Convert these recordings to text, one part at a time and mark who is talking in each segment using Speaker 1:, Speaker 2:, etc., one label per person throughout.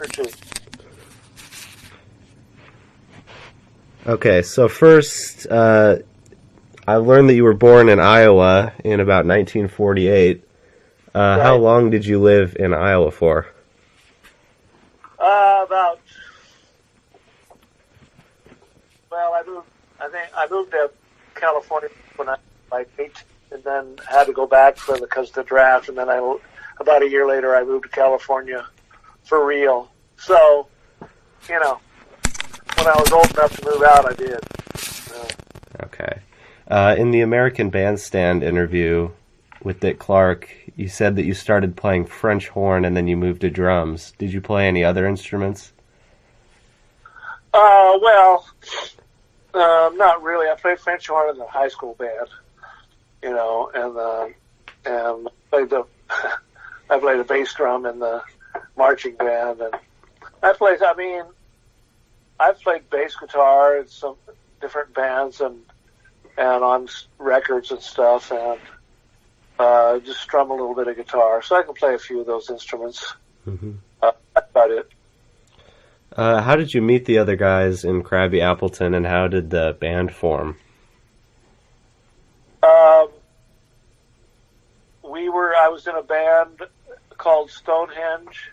Speaker 1: or two.
Speaker 2: Okay, so first, I learned that you were born in Iowa in about 1948.
Speaker 1: Right.
Speaker 2: How long did you live in Iowa for?
Speaker 1: I moved to California when I was like 18, and then had to go back because of the draft, and then about a year later I moved to California for real. So, when I was old enough to move out, I did.
Speaker 2: Okay. In the American Bandstand interview with Dick Clark, you said that you started playing French horn and then you moved to drums. Did you play any other instruments?
Speaker 1: Not really. I played French horn in the high school band, and played I played the bass drum in the marching band, and I've played bass guitar in some different bands and on records and stuff, and just strum a little bit of guitar, so I can play a few of those instruments.
Speaker 2: Mm-hmm.
Speaker 1: That's about it.
Speaker 2: How did you meet the other guys in Crabby, Appleton, and how did the band form?
Speaker 1: I was in a band called Stonehenge.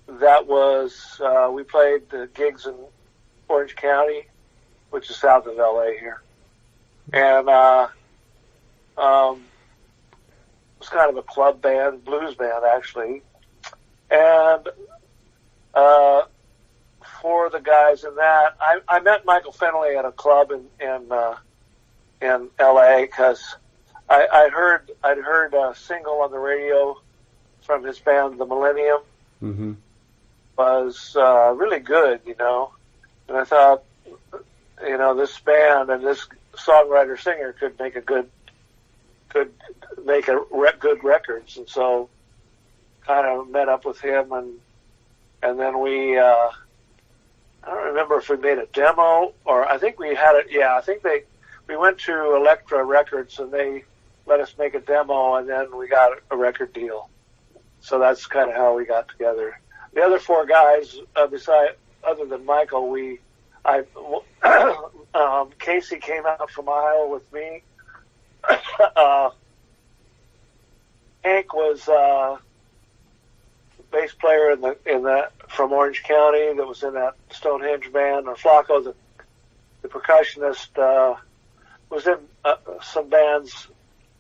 Speaker 1: That was, we played the gigs in Orange County, which is south of LA here. And, it was kind of a club band, blues band actually. And, for the guys in that, I met Michael Fennelly at a club in LA because I'd heard a single on the radio from his band, The Millennium.
Speaker 2: Mm-hmm.
Speaker 1: Was really good, and I thought, this band and this songwriter singer could make good records, and so kind of met up with him, and then we I don't remember if we made a demo or I think we had it. Yeah, I think we went to Elektra Records and they let us make a demo, and then we got a record deal. So that's kind of how we got together. The other four guys, other than Michael, Casey came out from Iowa with me. Hank was bass player in that from Orange County that was in that Stonehenge band. Or Flacco, the percussionist, was in some bands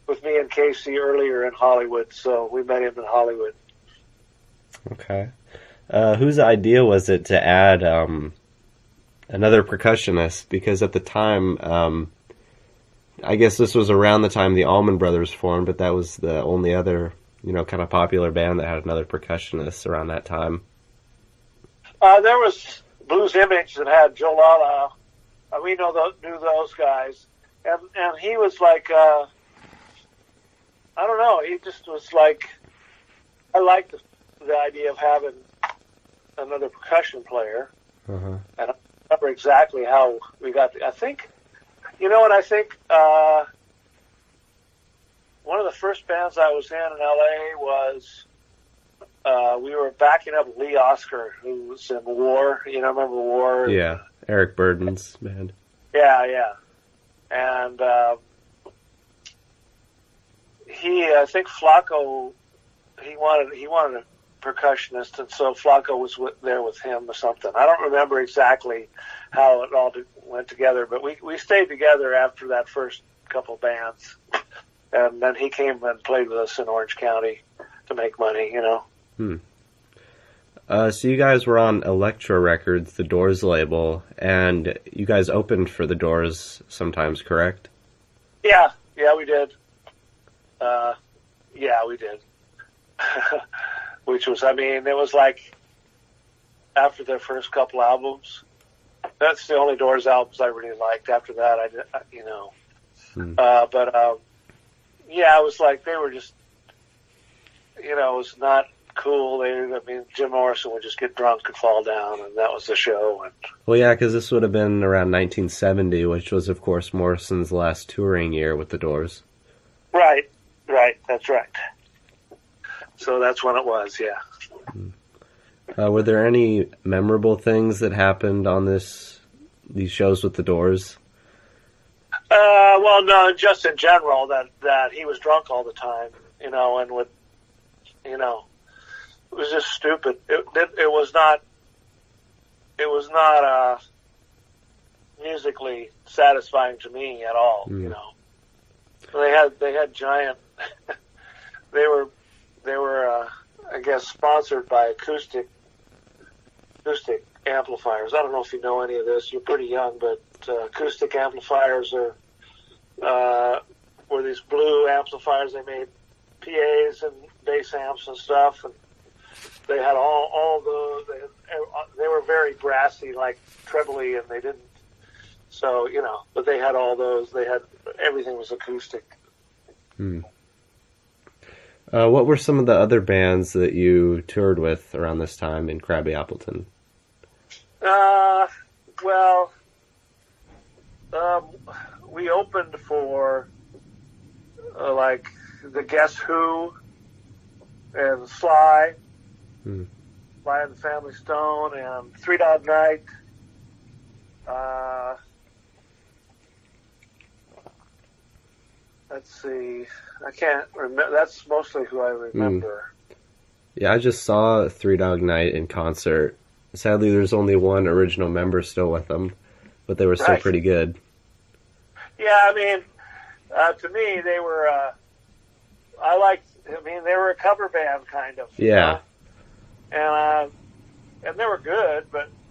Speaker 1: with me and Casey earlier in Hollywood. So we met him in Hollywood.
Speaker 2: Okay. Whose idea was it to add another percussionist? Because at the time, I guess this was around the time the Allman Brothers formed, but that was the only other, kind of popular band that had another percussionist around that time.
Speaker 1: There was Blues Image that had Joe Lala. We knew those guys. And he was like, I don't know, he just was like, I liked the idea of having another percussion player.
Speaker 2: Uh-huh.
Speaker 1: And I don't remember exactly how we got I think, I think one of the first bands I was in LA was we were backing up Lee Oscar, who was in War. Remember War?
Speaker 2: Yeah, Eric Burden's band.
Speaker 1: Yeah. And I think Flacco, he wanted a percussionist, and so Flacco was there with him or something. I don't remember exactly how it all went together, but we stayed together after that first couple bands, and then he came and played with us in Orange County to make money,
Speaker 2: So you guys were on Elektra Records, the Doors label, and you guys opened for the Doors sometimes, correct?
Speaker 1: Yeah, we did. We did. Which was, it was like after their first couple albums. That's the only Doors albums I really liked. After that, it was like they were just, it was not cool. Jim Morrison would just get drunk and fall down, and that was the show.
Speaker 2: Well, yeah, because this would have been around 1970, which was, of course, Morrison's last touring year with the Doors.
Speaker 1: Right, that's right. So that's when it was, yeah.
Speaker 2: Were there any memorable things that happened on these shows with the Doors?
Speaker 1: Well, no, just in general that he was drunk all the time, and would, it was just stupid. It was not musically satisfying to me at all. They had giant. they were I guess sponsored by acoustic amplifiers. I don't know if you know any of this. You're pretty young, but acoustic amplifiers were these blue amplifiers. They made PAs and bass amps and stuff, and they had all those. They were very brassy, like trebly, and they didn't. So but they had all those. They had everything was acoustic.
Speaker 2: What were some of the other bands that you toured with around this time in Crabby, Appleton?
Speaker 1: We opened for like the Guess Who and Sly, Sly and the Family Stone, and Three Dog Night. Let's see. I can't remember. That's mostly who I remember.
Speaker 2: Yeah, I just saw Three Dog Night in concert. Sadly, there's only one original member still with them, but they were still pretty good.
Speaker 1: Yeah, I mean, to me, they were. They were a cover band kind of.
Speaker 2: Yeah.
Speaker 1: And they were good,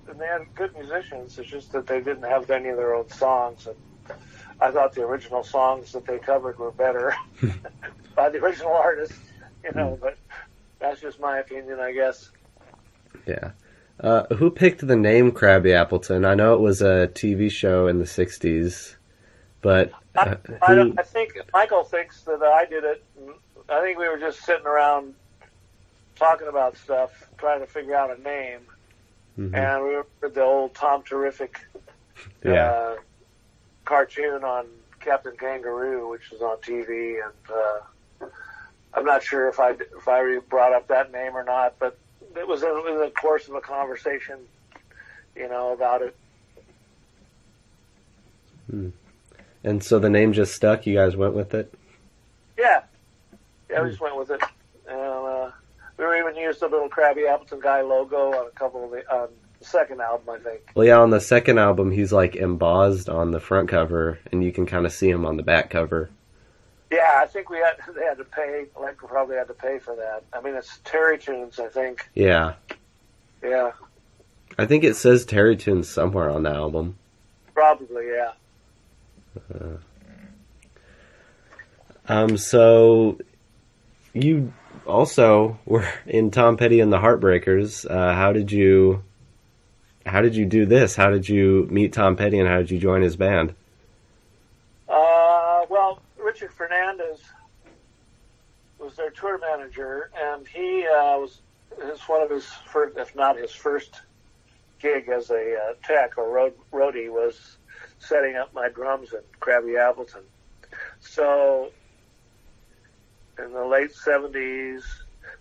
Speaker 1: and they had good musicians. It's just that they didn't have any of their own songs, and I thought the original songs that they covered were better by the original artists, but that's just my opinion, I guess.
Speaker 2: Yeah. Who picked the name Crabby Appleton? I know it was a TV show in the 60s, but...
Speaker 1: I think Michael thinks that I did it. I think we were just sitting around talking about stuff, trying to figure out a name, and we remembered the old Tom Terrific cartoon on Captain Kangaroo, which was on TV, and I'm not sure if I brought up that name or not, but it was in the course of a conversation, about it.
Speaker 2: And so the name just stuck? You guys went with it?
Speaker 1: Yeah, we just went with it. And we even used the little Crabby Appleton guy logo on a couple of the second album, I think.
Speaker 2: Well, yeah, on the second album, he's like embossed on the front cover, and you can kind of see him on the back cover.
Speaker 1: Yeah, I think they had to pay. Probably had to pay for that. I mean, it's Terry Tunes, I think.
Speaker 2: Yeah.
Speaker 1: Yeah.
Speaker 2: I think it says Terry Tunes somewhere on the album.
Speaker 1: Probably, yeah.
Speaker 2: So you also were in Tom Petty and the Heartbreakers. How did you do this? How did you meet Tom Petty, and how did you join his band?
Speaker 1: Well, Richard Fernandez was their tour manager, and he was one of his first, if not his first, gig as a tech or roadie was setting up my drums in Crabby Appleton. So in the late 70s,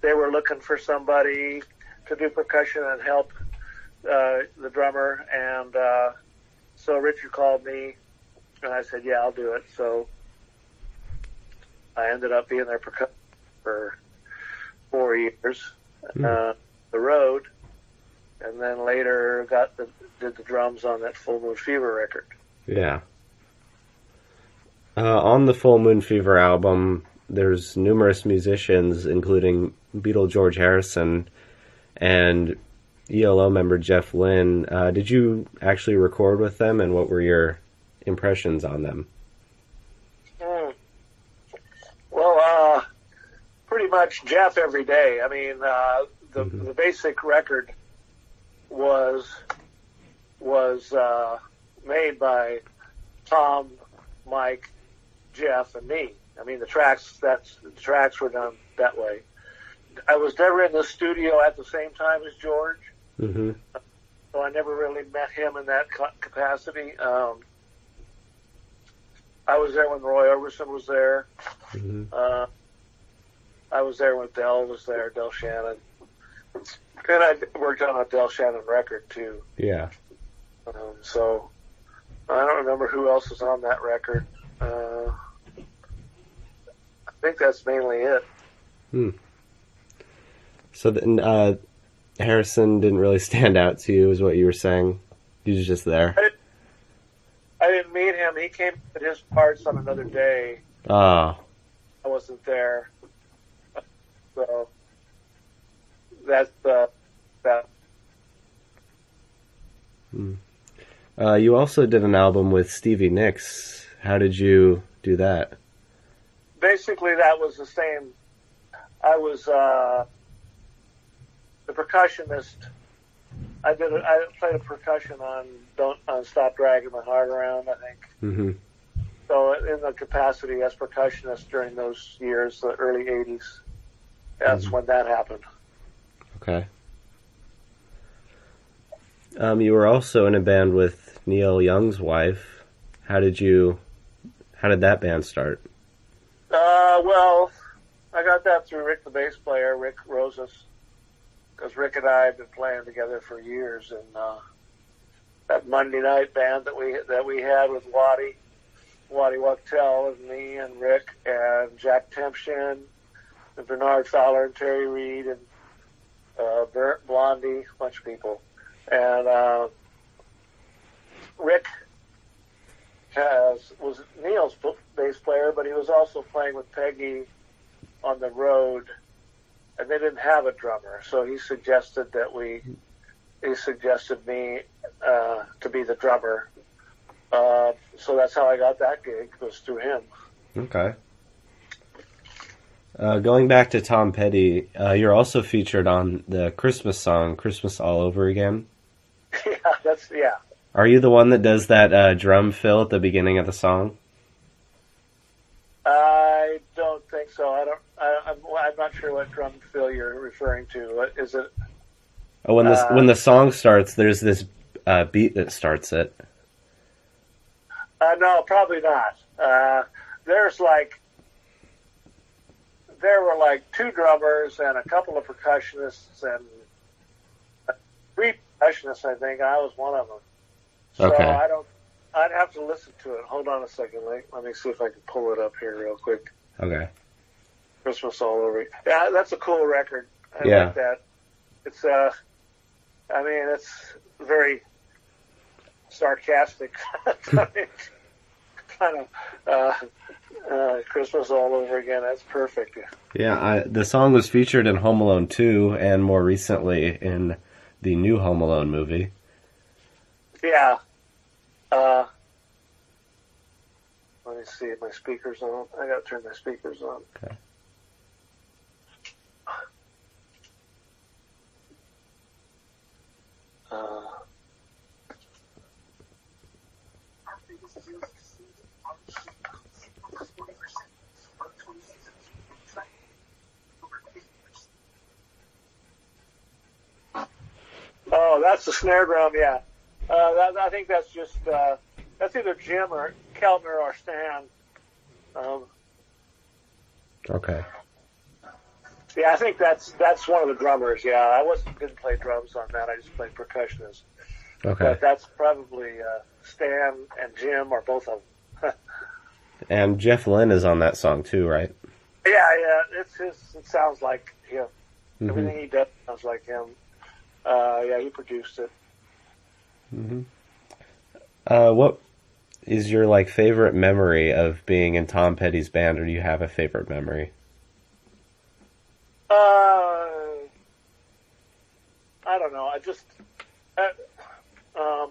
Speaker 1: they were looking for somebody to do percussion and help the drummer, and so Richard called me, and I said, yeah, I'll do it. So I ended up being their percussion for 4 years, the road, and then later did the drums on that Full Moon Fever record.
Speaker 2: Yeah. On the Full Moon Fever album, there's numerous musicians, including Beatle George Harrison and ELO member Jeff Lynne. Did you actually record with them, and what were your impressions on them?
Speaker 1: Well, pretty much Jeff every day. I mean, the basic record was made by Tom, Mike, Jeff, and me. I mean, the tracks were done that way. I was never in the studio at the same time as George, so I never really met him in that capacity. I was there when Roy Orbison was there. I was there when Del was there, Del Shannon. And I worked on a Del Shannon record too.
Speaker 2: Yeah.
Speaker 1: So I don't remember who else was on that record. I think that's mainly it.
Speaker 2: So then, Harrison didn't really stand out to you, is what you were saying? He was just there.
Speaker 1: I didn't meet him. He came at his parts on another day.
Speaker 2: Ah.
Speaker 1: I wasn't there. So that's that.
Speaker 2: You also did an album with Stevie Nicks. How did you do that?
Speaker 1: Basically, that was the same. I was the percussionist. I played a percussion on Stop Dragging My Heart Around, I think.
Speaker 2: Mm-hmm.
Speaker 1: So in the capacity as percussionist during those years, the early 80s, that's when that happened.
Speaker 2: Okay. You were also in a band with Neil Young's wife. How did that band start?
Speaker 1: Well, I got that through Rick, the bass player, Rick Rosas, because Rick and I had been playing together for years, and that Monday night band that we had with Waddy Wachtel and me and Rick and Jack Tempchin and Bernard Fowler and Terry Reid and Bert Blondie, a bunch of people. And Rick was Neil's bass player, but he was also playing with Pegi on the road, and they didn't have a drummer, so he suggested me to be the drummer. So that's how I got that gig, was through him.
Speaker 2: Okay. Going back to Tom Petty, you're also featured on the Christmas song, Christmas All Over Again.
Speaker 1: Yeah.
Speaker 2: Are you the one that does that drum fill at the beginning of the song?
Speaker 1: I don't think so. I'm not sure what drum fill you're referring to. What is it?
Speaker 2: Oh, when the song starts, there's this beat that starts it.
Speaker 1: No, probably not. There were like two drummers and a couple of percussionists and three percussionists, I think. I was one of them. So
Speaker 2: okay.
Speaker 1: I'd have to listen to it. Hold on a second. Let me see if I can pull it up here real quick.
Speaker 2: Okay.
Speaker 1: Christmas All Over. Yeah, that's a cool record. I like that. It's, it's very sarcastic. kind of Christmas All Over Again. That's perfect.
Speaker 2: Yeah, the song was featured in Home Alone 2 and more recently in the new Home Alone movie.
Speaker 1: Yeah. Let me see if my speaker's on. I gotta turn my speakers on.
Speaker 2: Okay.
Speaker 1: Oh, that's the snare drum, yeah. I think that's just, that's either Jim or Keltner or Stan.
Speaker 2: Okay.
Speaker 1: Yeah, I think that's one of the drummers, yeah. I didn't play drums on that, I just played percussionist.
Speaker 2: Okay.
Speaker 1: But that's probably Stan and Jim or both of them.
Speaker 2: And Jeff Lynne is on that song too, right?
Speaker 1: Yeah, it sounds like him.
Speaker 2: Mm-hmm.
Speaker 1: Everything he does sounds like him. Yeah, he produced it.
Speaker 2: Mm-hmm. What is your favorite memory of being in Tom Petty's band, or do you have a favorite memory?
Speaker 1: I don't know.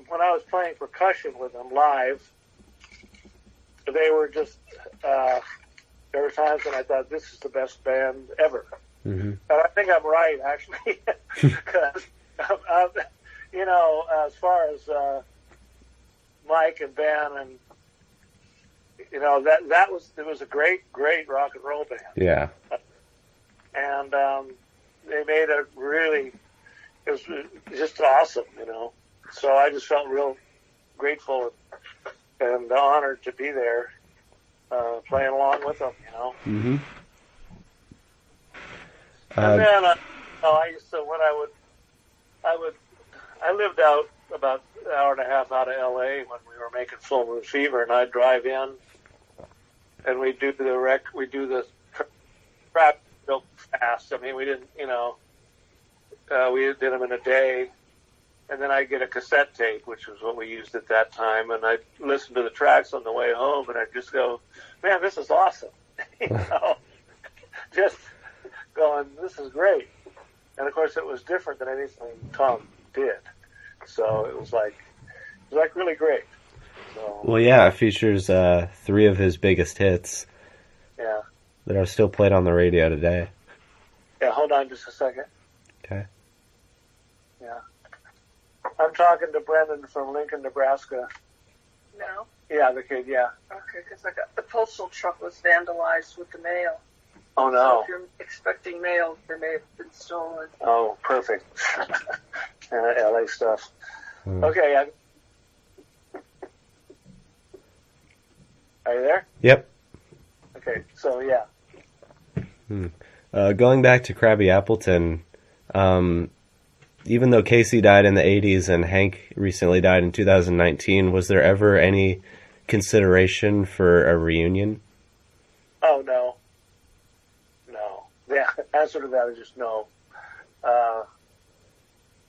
Speaker 1: When I was playing percussion with them live, they were just. There were times when I thought this is the best band ever,
Speaker 2: mm-hmm.
Speaker 1: and I think I'm right actually, because as far as Mike and Ben and it was a great rock and roll band.
Speaker 2: Yeah.
Speaker 1: And they made it was just awesome, So I just felt real grateful and honored to be there, playing along with them,
Speaker 2: Mm-hmm.
Speaker 1: And then No, I used to when I lived out about an hour and a half out of L.A. when we were making Full Moon Fever, and I'd drive in, and we'd do the crap real fast. I mean, we didn't, we did them in a day, and then I'd get a cassette tape, which was what we used at that time, and I'd listen to the tracks on the way home, and I'd just go, man, this is awesome. Just going, this is great. And of course, it was different than anything Tom did. So it was like really great. So,
Speaker 2: well, yeah, it features 3 of his biggest hits.
Speaker 1: Yeah.
Speaker 2: That are still played on the radio today.
Speaker 1: Yeah, hold on just a second.
Speaker 2: Okay.
Speaker 1: Yeah. I'm talking to Brendan from Lincoln, Nebraska.
Speaker 3: No?
Speaker 1: Yeah, the kid, yeah.
Speaker 3: Okay, because the postal truck was vandalized with the mail.
Speaker 1: Oh, no.
Speaker 3: So if you're expecting mail, it may have been stolen.
Speaker 1: Oh, perfect. LA stuff.
Speaker 2: Hmm.
Speaker 1: Okay. Are you there?
Speaker 2: Yep.
Speaker 1: Okay, so yeah.
Speaker 2: Going back to Crabby Appleton, even though Casey died in the 80s and Hank recently died in 2019, was there ever any consideration for a reunion?
Speaker 1: Oh, no. No. The answer to that is just no.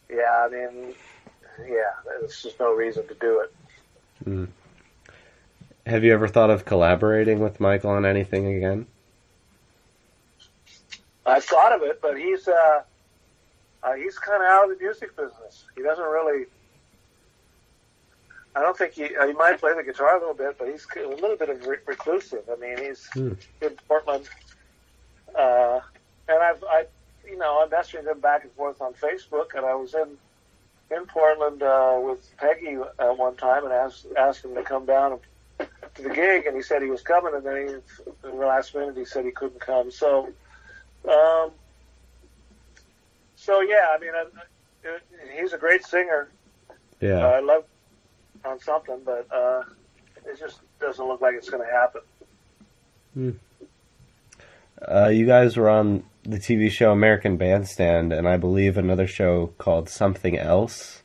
Speaker 1: Yeah, I mean, yeah, there's just no reason to do it.
Speaker 2: Mm. Have you ever thought of collaborating with Michael on anything again?
Speaker 1: I've thought of it, but he's kind of out of the music business. He doesn't really. I don't think he might play the guitar a little bit, but he's a little bit of reclusive. I mean, he's in Portland, and I'm messaging him back and forth on Facebook, and I was in Portland with Pegi at one time and asked him to come down to the gig, and he said he was coming, and then in the last minute he said he couldn't come. So yeah, I mean, he's a great singer.
Speaker 2: Yeah,
Speaker 1: I love on something, but it just doesn't look like it's going to happen.
Speaker 2: You guys were on the TV show American Bandstand, and I believe another show called Something Else,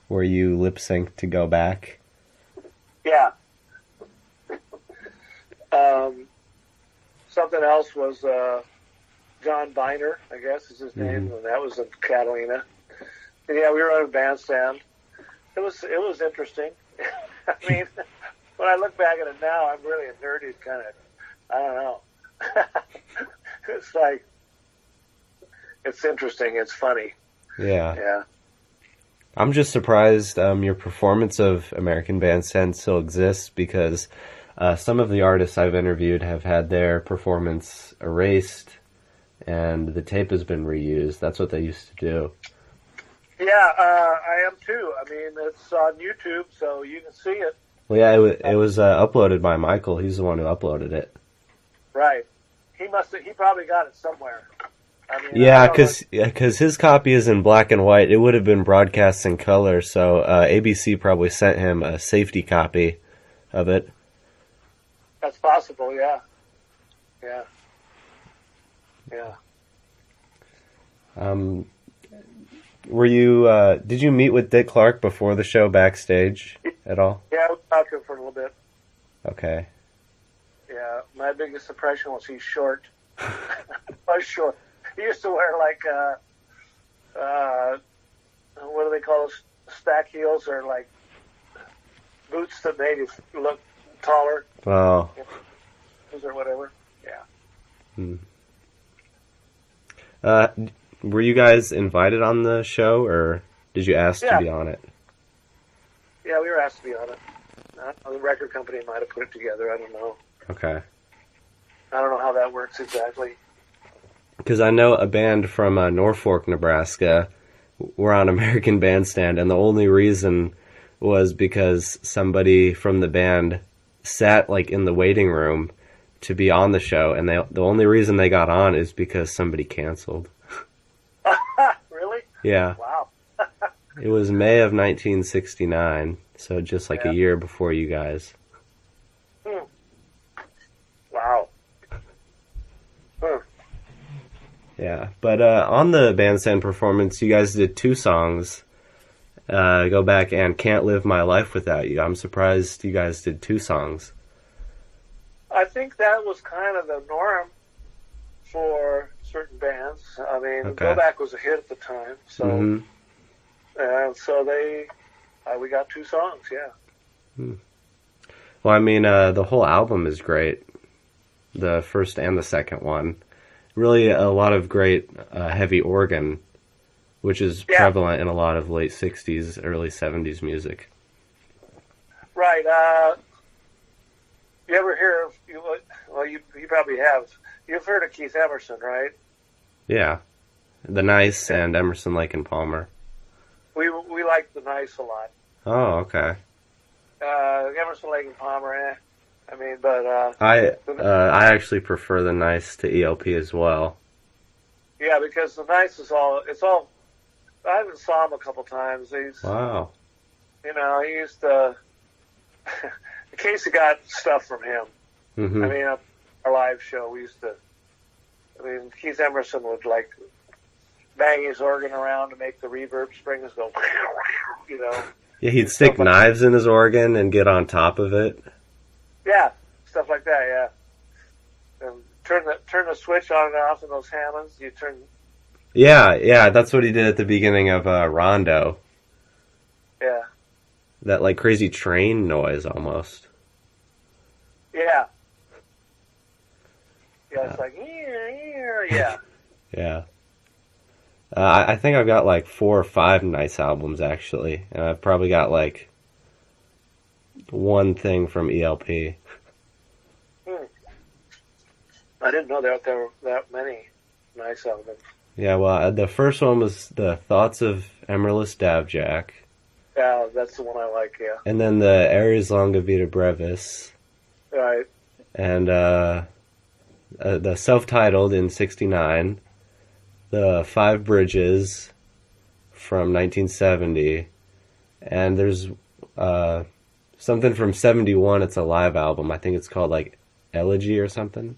Speaker 2: where you lip sync to go back.
Speaker 1: Yeah. Something Else was John Biner, I guess is his name, and that was in Catalina. And yeah, we were on a bandstand. It was interesting. I mean, when I look back at it now, I'm really a nerdy kind of, I don't know. It's like, it's interesting. It's funny.
Speaker 2: Yeah.
Speaker 1: Yeah.
Speaker 2: I'm just surprised your performance of American Bandstand still exists, because some of the artists I've interviewed have had their performance erased and the tape has been reused. That's what they used to do.
Speaker 1: Yeah, I am too. I mean, it's on YouTube, so you can see it.
Speaker 2: Well, yeah, it was uploaded by Michael. He's the one who uploaded it.
Speaker 1: Right. He probably got it somewhere. I mean,
Speaker 2: Yeah, because his copy is in black and white. It would have been broadcast in color, so ABC probably sent him a safety copy of it.
Speaker 1: That's possible, yeah. Yeah. Yeah.
Speaker 2: Were you? Did you meet with Dick Clark before the show backstage at all?
Speaker 1: Yeah, we talked to him for a little bit.
Speaker 2: Okay.
Speaker 1: Yeah, my biggest impression was he's short. Was short. He used to wear like what do they call those, stack heels, or like boots that made him look taller.
Speaker 2: Oh.
Speaker 1: Or whatever. Yeah.
Speaker 2: Were you guys invited on the show, or did you ask to be on it?
Speaker 1: Yeah, we were asked to be on it. The record company might have put it together. I don't know.
Speaker 2: Okay.
Speaker 1: I don't know how that works exactly.
Speaker 2: Because I know a band from Norfolk, Nebraska, were on American Bandstand, and the only reason was because somebody from the band sat like in the waiting room to be on the show, and the only reason they got on is because somebody canceled.
Speaker 1: Really?
Speaker 2: Yeah.
Speaker 1: Wow.
Speaker 2: It was May of 1969, so just like a year before you guys.
Speaker 1: Wow.
Speaker 2: Yeah, but on the bandstand performance, you guys did two songs. Go Back and Can't Live My Life Without You. I'm surprised you guys did two songs.
Speaker 1: I think that was kind of the norm for certain bands. I mean,
Speaker 2: Okay.
Speaker 1: Go Back was a hit at the time, so so we got two songs, yeah.
Speaker 2: Well, I mean, the whole album is great. The first and the second one. Really a lot of great heavy organ, which is prevalent in a lot of late 60s, early 70s music.
Speaker 1: Right. You ever hear of, you probably have. You've heard of Keith Emerson, right?
Speaker 2: Yeah. The Nice and Emerson, Lake and Palmer.
Speaker 1: We like The Nice a lot.
Speaker 2: Oh, okay.
Speaker 1: Emerson, Lake and Palmer, I mean, but
Speaker 2: I actually prefer The Nice to ELP as well.
Speaker 1: Yeah, because The Nice is all. I even saw him a couple times.
Speaker 2: Wow.
Speaker 1: He used to. In case you got stuff from him.
Speaker 2: Mm-hmm.
Speaker 1: I mean, our live show, we used to. I mean, Keith Emerson would bang his organ around to make the reverb springs go.
Speaker 2: Yeah, he'd stick knives in his organ and get on top of it.
Speaker 1: Yeah, stuff like that. Yeah, and turn the switch on and off in those Hammonds. You turn.
Speaker 2: Yeah, that's what he did at the beginning of Rondo.
Speaker 1: Yeah.
Speaker 2: That crazy train noise almost.
Speaker 1: Yeah. Yeah, it's like yeah.
Speaker 2: Yeah. I think I've got 4 or 5 Nice albums actually, and I've probably got one thing from ELP.
Speaker 1: I didn't know there were that many Nice albums.
Speaker 2: Yeah, well, the first one was The Thoughts of Emerless Dabjack.
Speaker 1: Yeah, that's the one I like, yeah.
Speaker 2: And then the Aries Longa Vita Brevis.
Speaker 1: Right.
Speaker 2: And the self-titled in 69. The Five Bridges from 1970. And there's something from 71. It's a live album. I think it's called Elegy or something.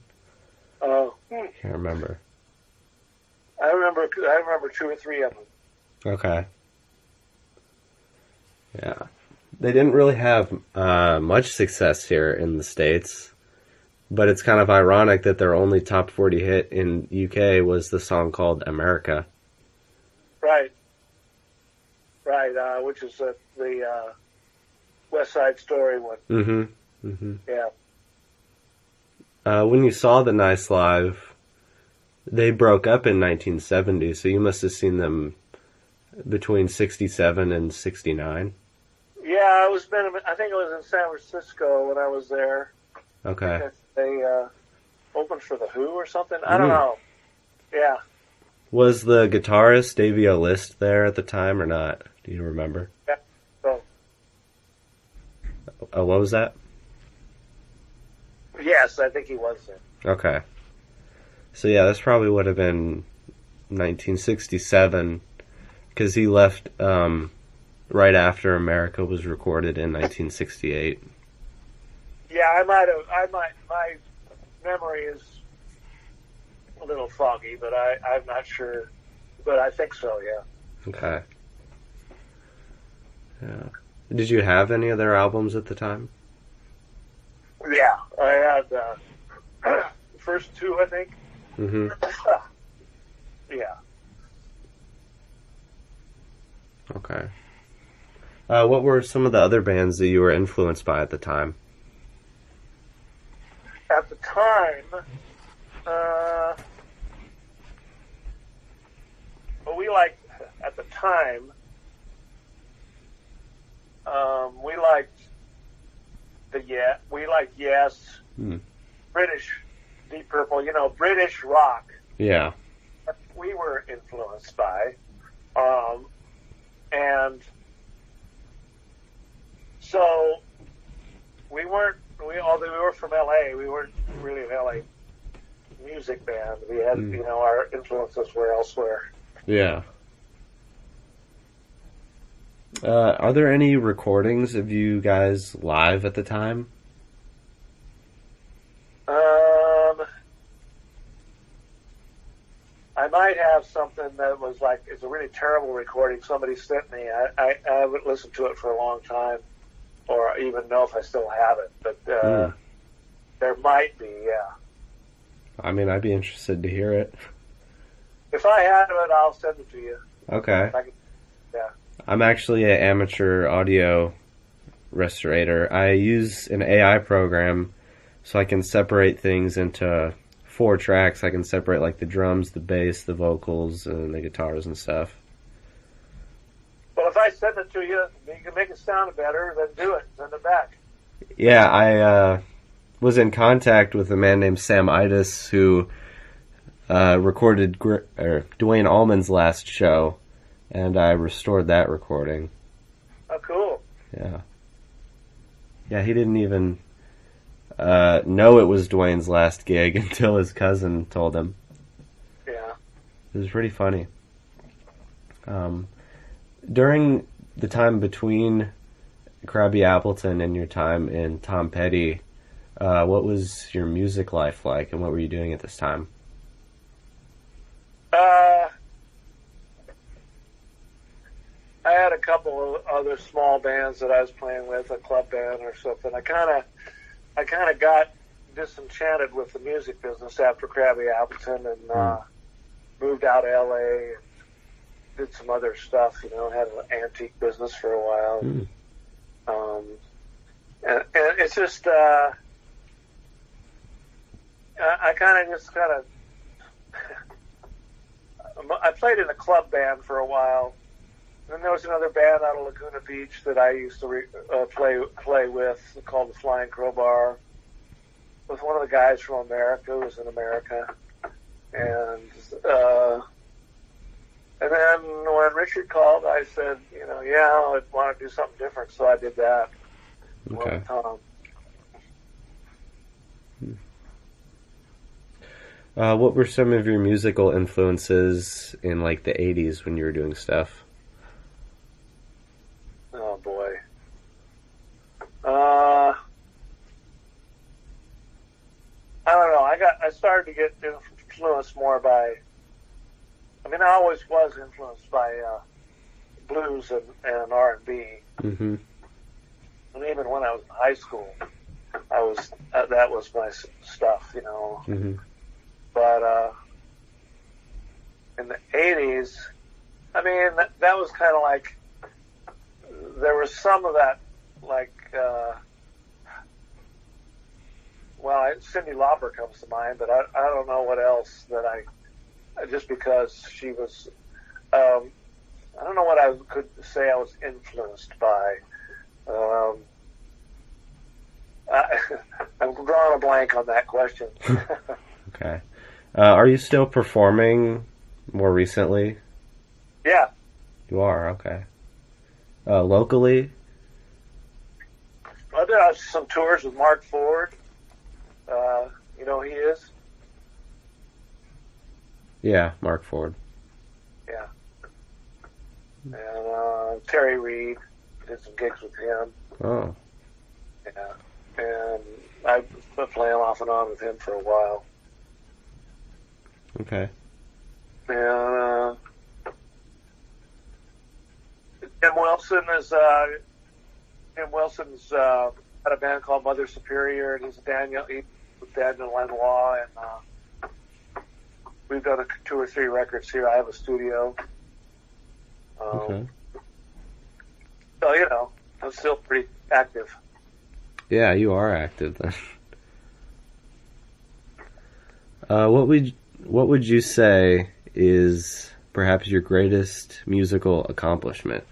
Speaker 1: Oh.
Speaker 2: Can't remember.
Speaker 1: I remember 2 or 3 of them.
Speaker 2: Okay. Yeah. They didn't really have much success here in the States, but it's kind of ironic that their only top 40 hit in UK was the song called America.
Speaker 1: Right. Right, which is the West Side Story one.
Speaker 2: Mm-hmm. Mm-hmm.
Speaker 1: Yeah.
Speaker 2: When you saw the Nice live, they broke up in 1970, so you must have seen them between 67 and 69.
Speaker 1: Yeah, I think it was in San Francisco when I was there.
Speaker 2: Okay.
Speaker 1: They opened for The Who or something. I don't know. Yeah.
Speaker 2: Was the guitarist Davey O. List there at the time or not? Do you remember?
Speaker 1: Yeah. So.
Speaker 2: What was that?
Speaker 1: Yes, I think he was there.
Speaker 2: Okay. So yeah, this probably would have been 1967 because he left right after America was recorded in 1968.
Speaker 1: Yeah, my memory is a little foggy, but I'm not sure. But I think so, yeah.
Speaker 2: Okay. Yeah. Did you have any of their albums at the time?
Speaker 1: Yeah, I had the first 2, I think.
Speaker 2: Mm-hmm.
Speaker 1: Yeah.
Speaker 2: Okay. What were some of the other bands that you were influenced by at the time?
Speaker 1: At the time, we liked Yes, British Deep Purple, British rock.
Speaker 2: Yeah.
Speaker 1: We were influenced by, and so although we were from LA, we weren't really an LA music band. We had, our influences were elsewhere.
Speaker 2: Yeah. Are there any recordings of you guys live at the time?
Speaker 1: might have something that was like, it's a really terrible recording somebody sent me. I haven't listened to it for a long time, or even know if I still have it. But there might be, yeah.
Speaker 2: I mean, I'd be interested to hear it.
Speaker 1: If I have it, I'll send it to you.
Speaker 2: Okay.
Speaker 1: Yeah.
Speaker 2: I'm actually an amateur audio restorator. I use an AI program so I can separate things into 4 tracks. I can separate like the drums, the bass, the vocals, and the guitars and stuff.
Speaker 1: Well, if I send it to you, you can make it sound better, then do it. Send it back.
Speaker 2: Yeah, I was in contact with a man named Sam Idis who recorded Dwayne Allman's last show, and I restored that recording.
Speaker 1: Oh, cool.
Speaker 2: Yeah. Yeah, he didn't even know it was Dwayne's last gig until his cousin told him.
Speaker 1: Yeah.
Speaker 2: It was pretty funny. During the time between Crabby Appleton and your time in Tom Petty, what was your music life like, and what were you doing at this time?
Speaker 1: I had a couple of other small bands that I was playing with, a club band or something. I kind of got disenchanted with the music business after Crabby Appleton, and moved out to LA and did some other stuff. You know, had an antique business for a while. And it's just I I played in a club band for a while. Then there was another band out of Laguna Beach that I used to play with, called the Flying Crowbar, with one of the guys from America who was in America. And then when Richard called, I said, I want to do something different, so I did that.
Speaker 2: Okay.
Speaker 1: With Tom.
Speaker 2: What were some of your musical influences in like the 80s when you were doing stuff?
Speaker 1: Oh boy. I don't know. I started to get influenced more by. I always was influenced by blues and R&B.
Speaker 2: Mm-hmm.
Speaker 1: And even when I was in high school, that was my stuff,
Speaker 2: Mm-hmm.
Speaker 1: But in the 80s, that was kind of like, there was some of that, like, Cyndi Lauper comes to mind, but I don't know what else that just because she was, I don't know what I could say I was influenced by. I'm drawing a blank on that question.
Speaker 2: Okay. Are you still performing more recently?
Speaker 1: Yeah.
Speaker 2: You are? Okay. Locally?
Speaker 1: I did some tours with Marc Ford. You know who he is?
Speaker 2: Yeah, Marc Ford.
Speaker 1: Yeah. And Terry Reid, did some gigs with him.
Speaker 2: Oh.
Speaker 1: Yeah. And I've been playing off and on with him for a while.
Speaker 2: Okay.
Speaker 1: And Tim Wilson's had a band called Mother Superior, and he's with Daniel Lanois, and we've done 2 or 3 records here. I have a studio.
Speaker 2: Okay.
Speaker 1: So, I'm still pretty active.
Speaker 2: Yeah, you are active then. What would you say is perhaps your greatest musical accomplishment?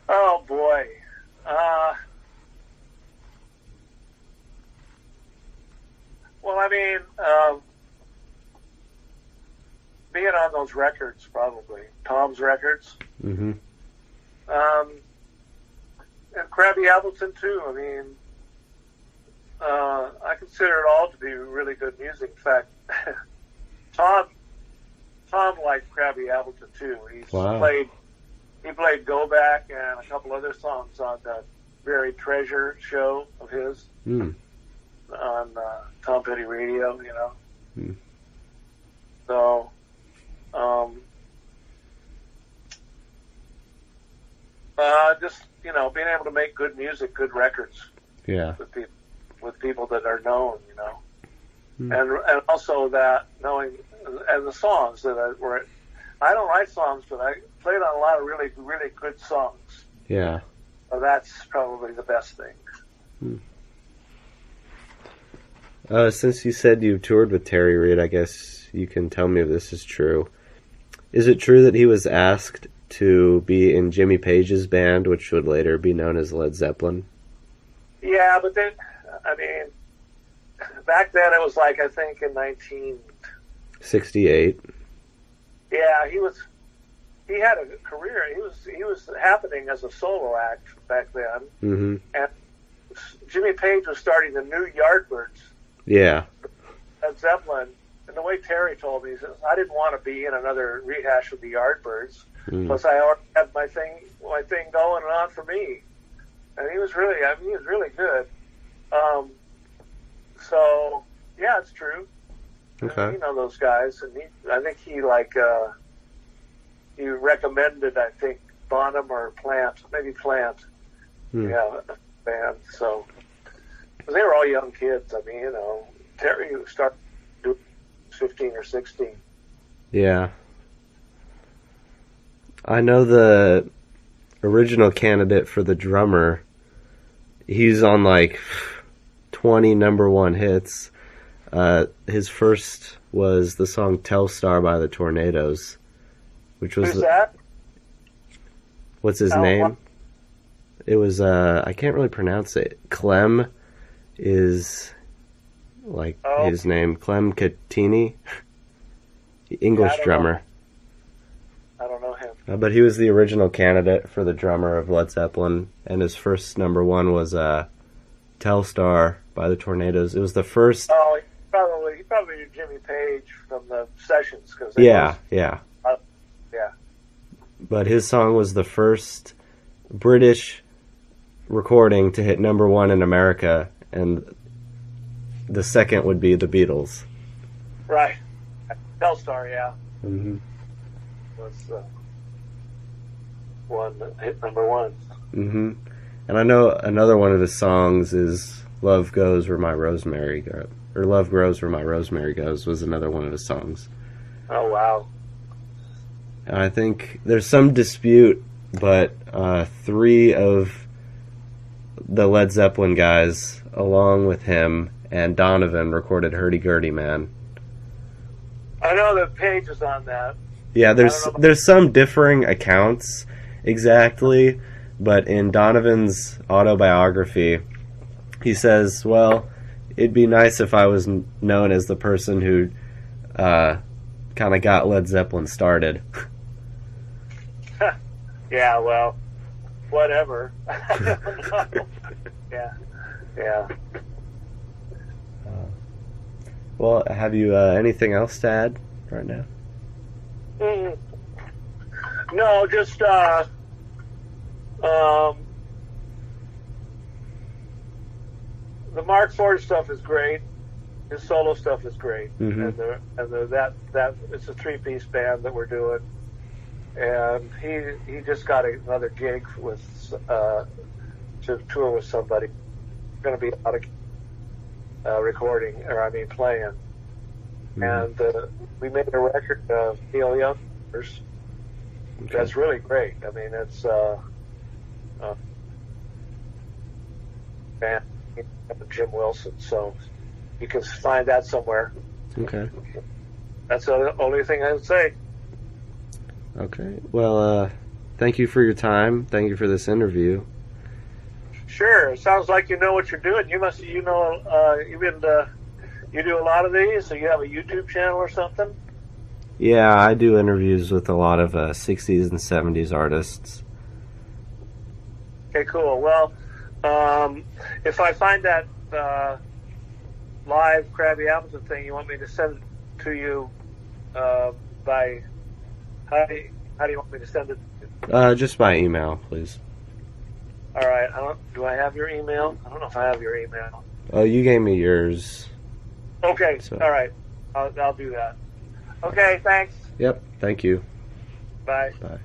Speaker 1: Oh boy. Being on those records, probably Tom's records.
Speaker 2: Mm-hmm.
Speaker 1: And Crabby Appleton too. I consider it all to be really good music. In fact, Tom liked Crabby Appleton too. He played Go Back and a couple other songs on the Buried Treasure show of his on Tom Petty Radio.
Speaker 2: Hmm.
Speaker 1: So, just being able to make good music, good records
Speaker 2: Yeah.
Speaker 1: with people that are known,
Speaker 2: Hmm.
Speaker 1: and also that knowing and the songs that I don't write songs, but I played on a lot of really really good songs.
Speaker 2: Yeah.
Speaker 1: So that's probably the best thing.
Speaker 2: Since you said you toured with Terry Reid, I guess you can tell me if this is true. Is it true that he was asked to be in Jimmy Page's band, which would later be known as Led Zeppelin?
Speaker 1: Yeah, but then, back then it was like, I think in
Speaker 2: 68.
Speaker 1: Yeah, he had a career. He was happening as a solo act back then.
Speaker 2: Mm-hmm.
Speaker 1: And Jimmy Page was starting the new Yardbirds.
Speaker 2: Yeah.
Speaker 1: Led Zeppelin. And the way Terry told me, he says, I didn't want to be in another rehash of the Yardbirds.
Speaker 2: Mm.
Speaker 1: Plus, I already had my thing going on for me. And he was really good. So, yeah, it's true.
Speaker 2: Okay.
Speaker 1: You know those guys. And I think he recommended, I think, Bonham or Plant, maybe Plant.
Speaker 2: Hmm.
Speaker 1: Yeah, a band. So, 'cause they were all young kids. Terry started doing 15 or 16.
Speaker 2: Yeah. I know the original candidate for the drummer, he's on like 20 number one hits. His first was the song Telstar by the Tornadoes, which was...
Speaker 1: Who's that?
Speaker 2: What's his name? It was, I can't really pronounce it. Clem is like his name. Clem Catini. English drummer.
Speaker 1: I don't know him.
Speaker 2: But he was the original candidate for the drummer of Led Zeppelin, and his first number one was Telstar by the Tornadoes. It was the first...
Speaker 1: Oh, he probably knew Jimmy Page from the sessions.
Speaker 2: Yeah.
Speaker 1: Yeah.
Speaker 2: But his song was the first British recording to hit number one in America, and the second would be the Beatles.
Speaker 1: Right. Telstar, yeah.
Speaker 2: Mm-hmm.
Speaker 1: Was one that hit number one.
Speaker 2: Mm-hmm. And I know another one of his songs is Love Goes Where My Rosemary Goes, or Love Grows Where My Rosemary Goes was another one of his songs.
Speaker 1: Oh, wow.
Speaker 2: And I think there's some dispute, but 3 of the Led Zeppelin guys, along with him and Donovan, recorded Hurdy Gurdy Man.
Speaker 1: I know that Page is on that.
Speaker 2: Yeah, there's some differing accounts exactly, but in Donovan's autobiography, he says, well, it'd be nice if I was known as the person who kind of got Led Zeppelin started.
Speaker 1: Yeah, well, whatever. I don't know. Yeah.
Speaker 2: Well, have you anything else to add right now?
Speaker 1: No, just the Marc Ford stuff is great. His solo stuff is great,
Speaker 2: Mm-hmm.
Speaker 1: and that it's a 3-piece band that we're doing, and he just got another gig with to tour with somebody. Going to be out of recording, playing.
Speaker 2: Mm-hmm.
Speaker 1: And we made a record of Neil Young's.
Speaker 2: Okay.
Speaker 1: That's really great. I mean, it's band Jim Wilson, so you can find that somewhere.
Speaker 2: Okay.
Speaker 1: That's the only thing I would say.
Speaker 2: Okay. Well, thank you for your time. Thank you for this interview.
Speaker 1: Sure. It sounds like you know what you're doing. You do a lot of these, so you have a YouTube channel or something?
Speaker 2: Yeah, I do interviews with a lot of 60s and 70s artists.
Speaker 1: Okay, cool. Well, if I find that live Crabby Appleton thing, you want me to send it to you by... How do you want me to send it?
Speaker 2: Just by email, please.
Speaker 1: All right. Do I have your email? I don't know if I have your email.
Speaker 2: Oh, you gave me yours.
Speaker 1: Okay.
Speaker 2: So.
Speaker 1: All right. I'll do that. Okay, thanks.
Speaker 2: Yep. Thank you.
Speaker 1: Bye.
Speaker 2: Bye.